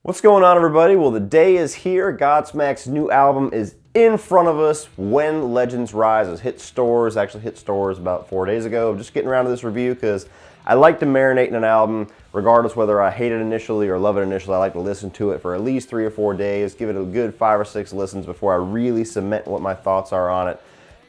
What's going on, everybody? Well, the day is here. Godsmack's new album is in front of us. When Legends Rise has hit stores, actually hit stores about 4 days ago. I'm just getting around to this review because I like to marinate in an album, regardless whether I hate it initially or love it initially. I like to listen to it for at least 3 or 4 days, give it a good 5 or 6 listens before I really cement what my thoughts are on it.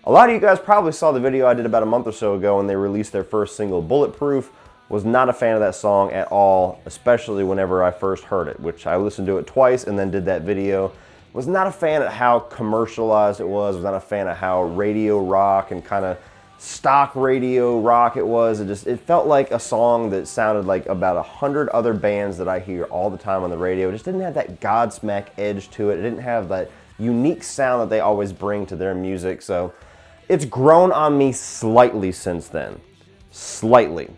A lot of you guys probably saw the video I did about a month or so ago when they released their first single, Bulletproof. Was not a fan of that song at all, especially whenever I first heard it, which I listened to it twice and then did that video. Was not a fan of how commercialized it was not a fan of how radio rock and kind of stock radio rock it was. It felt like a song that sounded like about 100 other bands that I hear all the time on the radio. It just didn't have that Godsmack edge to it. It didn't have that unique sound that they always bring to their music. So it's grown on me slightly since then. Slightly.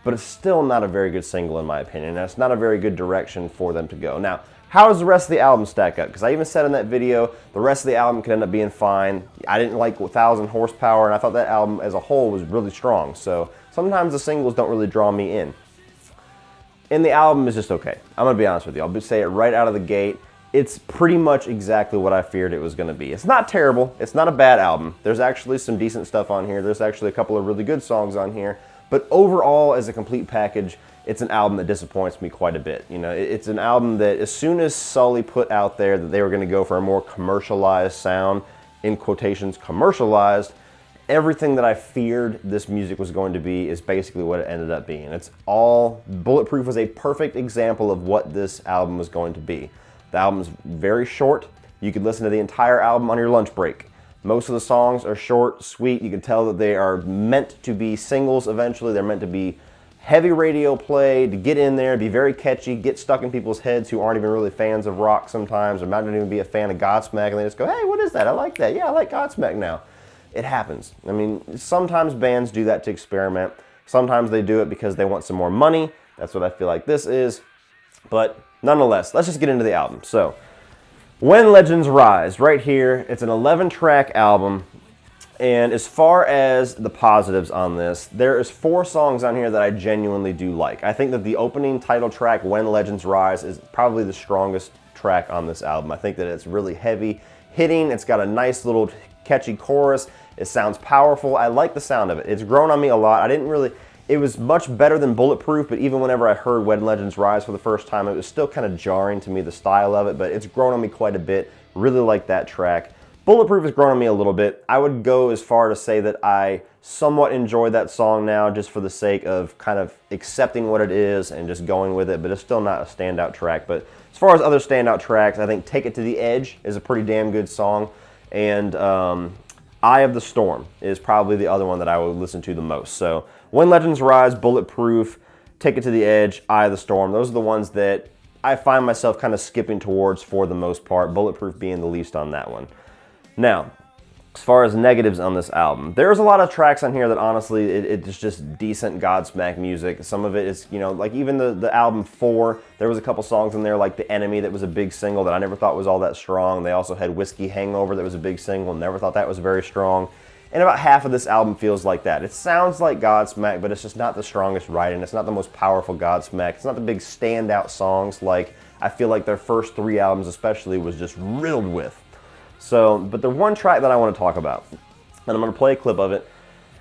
But it's still not a very good single in my opinion. That's not a very good direction for them to go. Now, how does the rest of the album stack up? Because I even said in that video, the rest of the album could end up being fine. I didn't like 1,000 Horsepower, and I thought that album as a whole was really strong. So sometimes the singles don't really draw me in. And the album is just okay. I'm gonna be honest with you. I'll just say it right out of the gate. It's pretty much exactly what I feared it was gonna be. It's not terrible. It's not a bad album. There's actually some decent stuff on here. There's actually a couple of really good songs on here. But overall, as a complete package, it's an album that disappoints me quite a bit. You know, it's an album that as soon as Sully put out there that they were going to go for a more commercialized sound, in quotations, commercialized, everything that I feared this music was going to be is basically what it ended up being. It's all, Bulletproof was a perfect example of what this album was going to be. The album's very short. You could listen to the entire album on your lunch break. Most of the songs are short, sweet. You can tell that they are meant to be singles eventually. They're meant to be heavy radio play, to get in there, be very catchy, get stuck in people's heads who aren't even really fans of rock sometimes, or might not even be a fan of Godsmack, and they just go, hey, what is that? I like that. Yeah, I like Godsmack now. It happens. I mean, sometimes bands do that to experiment. Sometimes they do it because they want some more money. That's what I feel like this is. But nonetheless, let's just get into the album. So, When Legends Rise, right here, it's an 11-track album, and as far as the positives on this, there is 4 songs on here that I genuinely do like. I think that the opening title track, When Legends Rise, is probably the strongest track on this album. I think that it's really heavy hitting, it's got a nice little catchy chorus, it sounds powerful, I like the sound of it. It's grown on me a lot. It was much better than Bulletproof, but even whenever I heard When Legends Rise for the first time, it was still kind of jarring to me, the style of it, but it's grown on me quite a bit. Really like that track. Bulletproof has grown on me a little bit. I would go as far to say that I somewhat enjoy that song now just for the sake of kind of accepting what it is and just going with it, but it's still not a standout track. But as far as other standout tracks, I think Take It to the Edge is a pretty damn good song, and Eye of the Storm is probably the other one that I would listen to the most. So When Legends Rise, Bulletproof, Take It to the Edge, Eye of the Storm, those are the ones that I find myself kind of skipping towards for the most part, Bulletproof being the least on that one. Now, as far as negatives on this album, there's a lot of tracks on here that honestly, it's just decent Godsmack music. Some of it is, you know, like even the album 4, there was a couple songs in there like The Enemy that was a big single that I never thought was all that strong. They also had Whiskey Hangover that was a big single, never thought that was very strong. And about half of this album feels like that. It sounds like Godsmack, but it's just not the strongest writing. It's not the most powerful Godsmack. It's not the big standout songs like I feel like their first 3 albums especially was just riddled with. So, but the one track that I want to talk about, and I'm going to play a clip of it.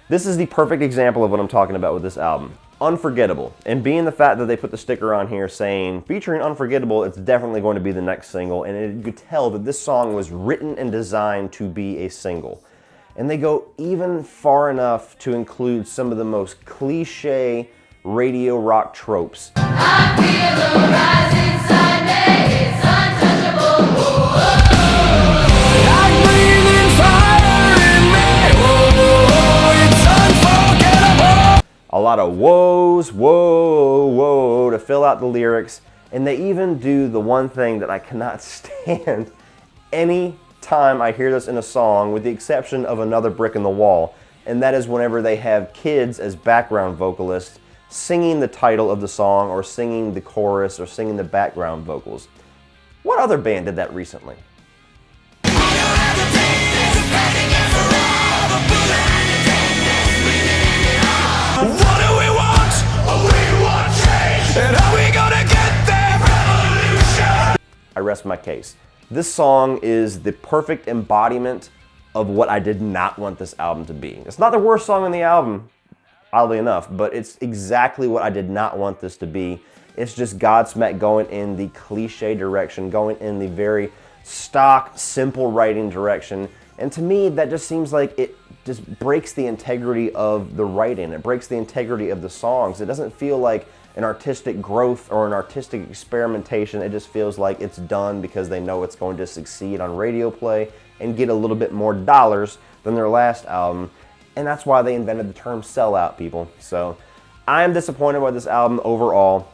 This is the perfect example of what I'm talking about with this album. Unforgettable. And being the fact that they put the sticker on here saying, featuring Unforgettable, it's definitely going to be the next single. And you could tell that this song was written and designed to be a single. And they go even far enough to include some of the most cliche radio rock tropes. I feel the rise inside me, it's untouchable. I'm breathing fire in me, it's unforgettable. A lot of whoas, whoa, whoa to fill out the lyrics. And they even do the one thing that I cannot stand any time I hear this in a song, with the exception of Another Brick in the Wall, and that is whenever they have kids as background vocalists singing the title of the song or singing the chorus or singing the background vocals. What other band did that recently? What do we want? We want change. And how we gonna get there? Revolution! rest my case. This song is the perfect embodiment of what I did not want this album to be. It's not the worst song on the album, oddly enough, but it's exactly what I did not want this to be. It's just Godsmack going in the cliche direction, going in the very stock, simple writing direction. And to me, that just seems like it just breaks the integrity of the writing. It breaks the integrity of the songs. It doesn't feel like an artistic growth or an artistic experimentation. It just feels like it's done because they know it's going to succeed on radio play and get a little bit more dollars than their last album. And that's why they invented the term sellout, people. So I'm disappointed by this album overall,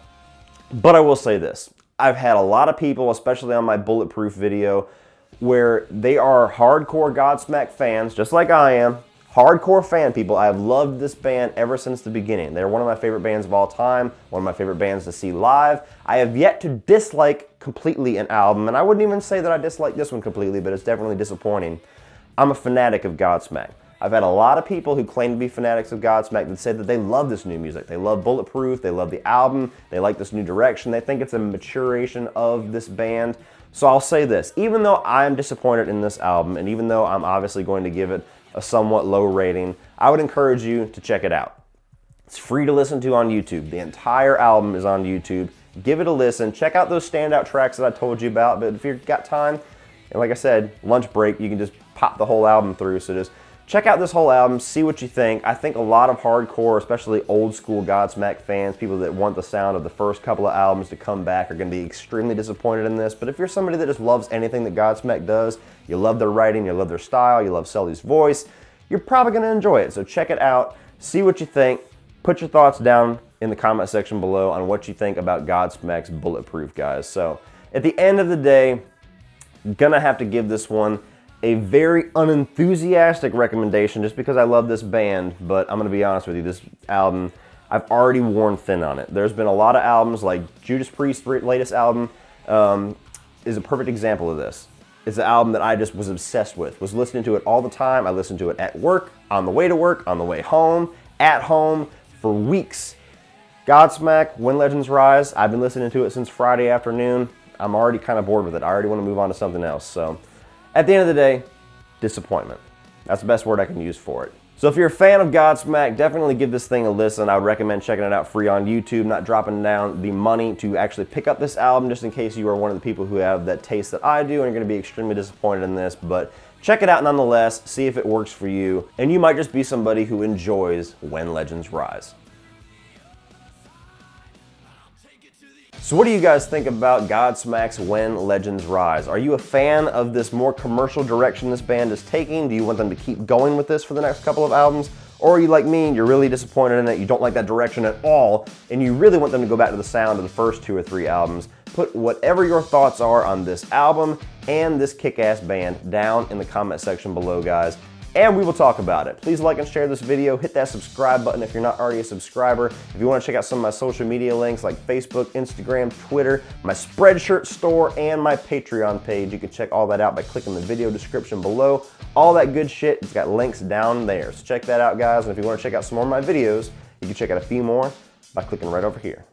but I will say this. I've had a lot of people, especially on my Bulletproof video, where they are hardcore Godsmack fans, just like I am. Hardcore fan people. I have loved this band ever since the beginning. They're one of my favorite bands of all time, one of my favorite bands to see live. I have yet to dislike completely an album, and I wouldn't even say that I dislike this one completely, but it's definitely disappointing. I'm a fanatic of Godsmack. I've had a lot of people who claim to be fanatics of Godsmack that say that they love this new music. They love Bulletproof, they love the album, they like this new direction, they think it's a maturation of this band. So I'll say this, even though I'm disappointed in this album, and even though I'm obviously going to give it a somewhat low rating, I would encourage you to check it out. It's free to listen to on YouTube. The entire album is on YouTube. Give it a listen. Check out those standout tracks that I told you about, but if you've got time, and like I said, lunch break, you can just pop the whole album through. So just check out this whole album, see what you think. I think a lot of hardcore, especially old school Godsmack fans, people that want the sound of the first couple of albums to come back, are going to be extremely disappointed in this. But if you're somebody that just loves anything that Godsmack does, you love their writing, you love their style, you love Sully's voice, you're probably going to enjoy it. So check it out, see what you think, put your thoughts down in the comment section below on what you think about Godsmack's Bulletproof, guys. So at the end of the day, I'm going to have to give this one a very unenthusiastic recommendation just because I love this band, but I'm going to be honest with you, this album, I've already worn thin on it. There's been a lot of albums, like Judas Priest's latest album is a perfect example of this. It's an album that I just was obsessed with, was listening to it all the time. I listened to it at work, on the way to work, on the way home, at home, for weeks. Godsmack, When Legends Rise, I've been listening to it since Friday afternoon. I'm already kind of bored with it. I already want to move on to something else, so at the end of the day, disappointment. That's the best word I can use for it. So if you're a fan of Godsmack, definitely give this thing a listen. I would recommend checking it out free on YouTube, not dropping down the money to actually pick up this album, just in case you are one of the people who have that taste that I do and are going to be extremely disappointed in this. But check it out nonetheless, see if it works for you, and you might just be somebody who enjoys When Legends Rise. So what do you guys think about Godsmack's When Legends Rise? Are you a fan of this more commercial direction this band is taking? Do you want them to keep going with this for the next couple of albums? Or are you like me and you're really disappointed in it, you don't like that direction at all, and you really want them to go back to the sound of the first 2 or 3 albums? Put whatever your thoughts are on this album and this kick-ass band down in the comment section below, guys, and we will talk about it. Please like and share this video. Hit that subscribe button if you're not already a subscriber. If you want to check out some of my social media links like Facebook, Instagram, Twitter, my Spreadshirt store, and my Patreon page, you can check all that out by clicking the video description below. All that good shit, it's got links down there. So check that out, guys. And if you want to check out some more of my videos, you can check out a few more by clicking right over here.